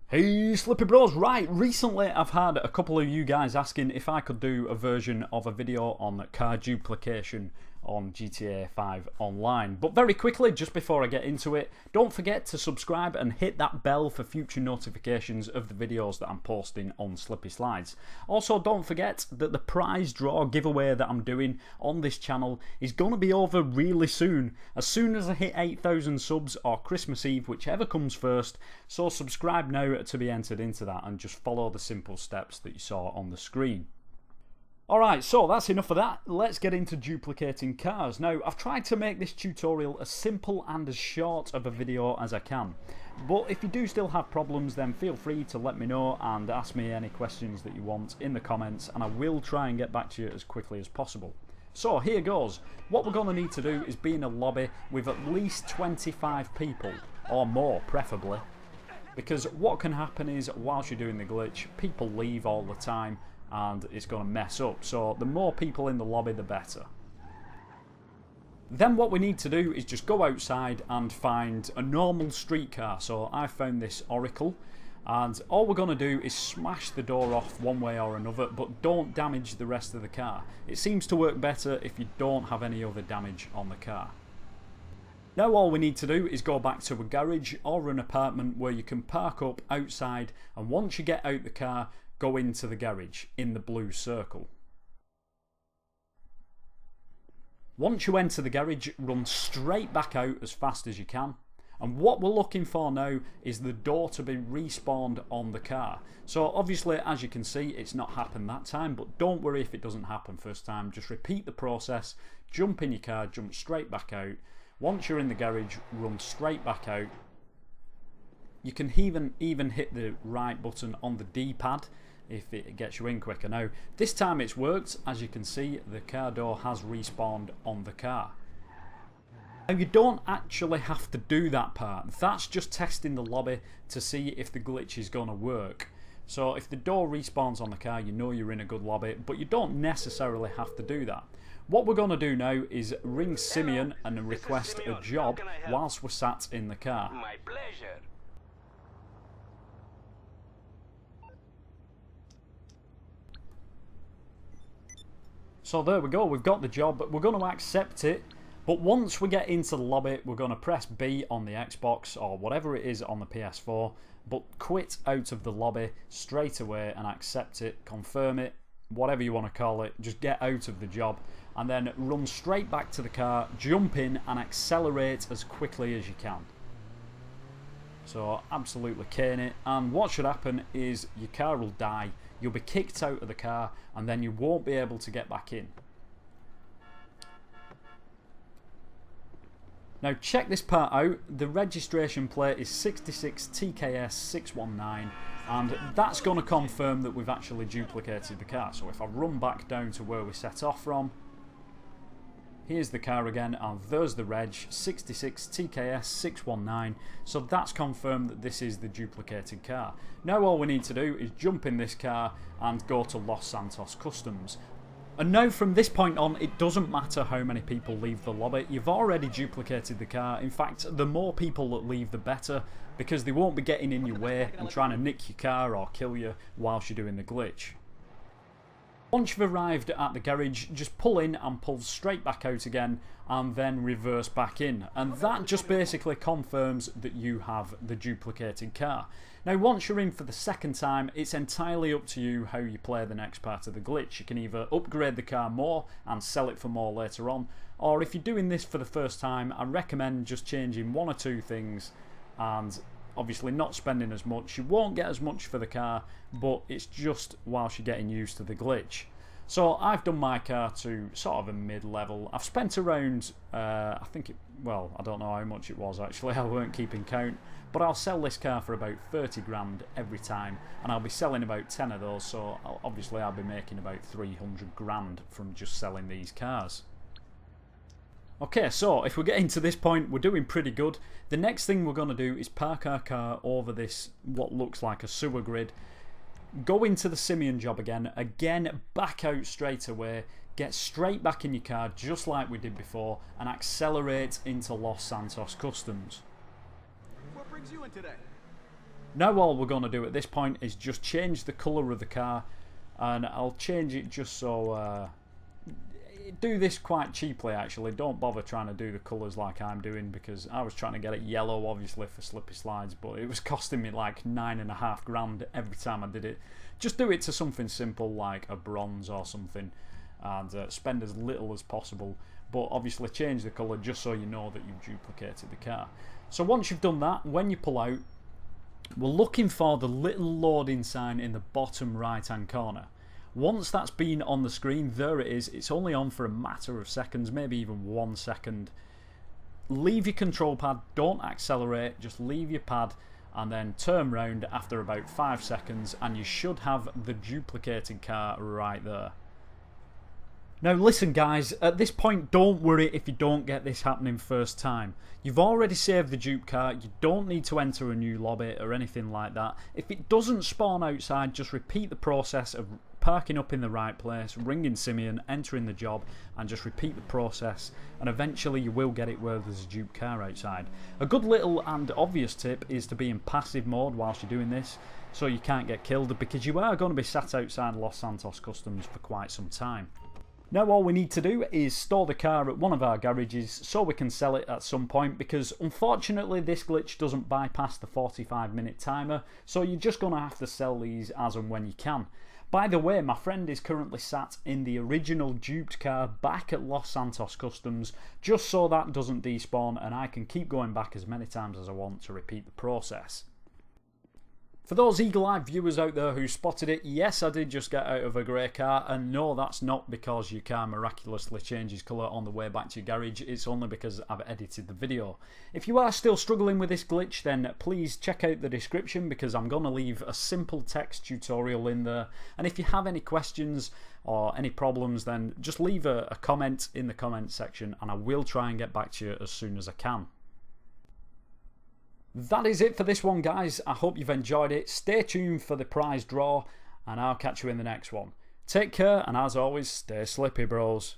Hey Slippy Bros, right, recently I've had a couple of you guys asking if I could do a version of a video on car duplication on GTA5 Online. But very quickly, just before I get into it, don't forget to subscribe and hit that bell for future notifications of the videos that I'm posting on Slippy Slides. Also, don't forget that the prize draw giveaway that I'm doing on this channel is going to be over really soon. As soon as I hit 8,000 subs or Christmas Eve, whichever comes first. So subscribe now to be entered into that and just follow the simple steps that you saw on the screen. Alright, so that's enough of that. Let's get into duplicating cars. Now, I've tried to make this tutorial as simple and as short of a video as I can. But if you do still have problems, then feel free to let me know and ask me any questions that you want in the comments, and I will try and get back to you as quickly as possible. So here goes. What we're going to need to do is be in a lobby with at least 25 people, or more preferably. Because what can happen is, whilst you're doing the glitch, people leave all the time and it's going to mess up. So the more people in the lobby, the better. Then what we need to do is just go outside and find a normal streetcar. So I found this Oracle, and all we're going to do is smash the door off one way or another, but don't damage the rest of the car. It seems to work better if you don't have any other damage on the car. Now all we need to do is go back to a garage or an apartment where you can park up outside, and once you get out the car, go into the garage in the blue circle. Once you enter the garage, run straight back out as fast as you can. And what we're looking for now is the door to be respawned on the car. So obviously, as you can see, it's not happened that time, but don't worry if it doesn't happen first time. Just repeat the process, jump in your car, jump straight back out. Once you're in the garage, run straight back out. You can even hit the right button on the D-pad if it gets you in quicker. Now, this time it's worked. As you can see, the car door has respawned on the car. Now, you don't actually have to do that part. That's just testing the lobby to see if the glitch is going to work. So if the door respawns on the car, you know you're in a good lobby, but you don't necessarily have to do that. What we're going to do now is ring Simeon and request a job whilst we're sat in the car. My pleasure. So there we go, we've got the job, but we're going to accept it. But once we get into the lobby, we're going to press B on the Xbox or whatever it is on the PS4, but quit out of the lobby straight away and accept it, confirm it, whatever you want to call it. Just get out of the job and then run straight back to the car, jump in and accelerate as quickly as you can. So absolutely cane it, and what should happen is your car will die, you'll be kicked out of the car, and then you won't be able to get back in. Now check this part out. The registration plate is 66TKS619, and that's going to confirm that we've actually duplicated the car. So if I run back down to where we set off from, here's the car again, and there's the reg, 66TKS619. So that's confirmed that this is the duplicated car. Now all we need to do is jump in this car and go to Los Santos Customs. And now from this point on, it doesn't matter how many people leave the lobby. You've already duplicated the car. In fact, the more people that leave, the better, because they won't be getting in your way and trying to nick your car or kill you whilst you're doing the glitch. Once you've arrived at the garage, just pull in and pull straight back out again, and then reverse back in. And that just basically confirms that you have the duplicated car. Now once you're in for the second time, it's entirely up to you how you play the next part of the glitch. You can either upgrade the car more and sell it for more later on, or if you're doing this for the first time, I recommend just changing one or two things and obviously not spending as much. You won't get as much for the car, but it's just whilst you're getting used to the glitch. So I've done my car to sort of a mid-level. I've spent around, I don't know how much it was actually, I weren't keeping count, but I'll sell this car for about 30 grand every time, and I'll be selling about 10 of those, so obviously I'll be making about 300 grand from just selling these cars. Okay, so if we're getting to this point, we're doing pretty good. The next thing we're going to do is park our car over this, what looks like a sewer grid. Go into the Simeon job again, back out straight away, get straight back in your car just like we did before, and accelerate into Los Santos Customs. What brings you in today? Now all we're going to do at this point is just change the colour of the car, and I'll change it just so... do this quite cheaply actually, don't bother trying to do the colours like I'm doing, because I was trying to get it yellow obviously for slippy slides, but it was costing me like £9.5 grand every time I did it. Just do it to something simple like a bronze or something, and spend as little as possible, but obviously change the colour just so you know that you've duplicated the car. So once you've done that, when you pull out, we're looking for the little loading sign in the bottom right hand corner. Once that's been on the screen, there it is. It's only on for a matter of seconds, maybe even 1 second. Leave your control pad, don't accelerate, just leave your pad and then turn round after about 5 seconds, and you should have the duplicated car right there. Now listen guys, at this point don't worry if you don't get this happening first time. You've already saved the dupe car, you don't need to enter a new lobby or anything like that. If it doesn't spawn outside, just repeat the process of parking up in the right place, ringing Simeon, entering the job, and just repeat the process, and eventually you will get it where there's a dupe car outside. A good little and obvious tip is to be in passive mode whilst you're doing this, so you can't get killed, because you are going to be sat outside Los Santos Customs for quite some time. Now all we need to do is store the car at one of our garages so we can sell it at some point, because unfortunately this glitch doesn't bypass the 45-minute timer, so you're just going to have to sell these as and when you can. By the way, my friend is currently sat in the original duped car back at Los Santos Customs, just so that doesn't despawn and I can keep going back as many times as I want to repeat the process. For those eagle-eyed viewers out there who spotted it, yes, I did just get out of a grey car, and no, that's not because your car miraculously changes colour on the way back to your garage, it's only because I've edited the video. If you are still struggling with this glitch, then please check out the description, because I'm going to leave a simple text tutorial in there, and if you have any questions or any problems, then just leave a comment in the comment section and I will try and get back to you as soon as I can. That is it for this one guys, I hope you've enjoyed it. Stay tuned for the prize draw and I'll catch you in the next one. Take care, and as always, stay slippy bros.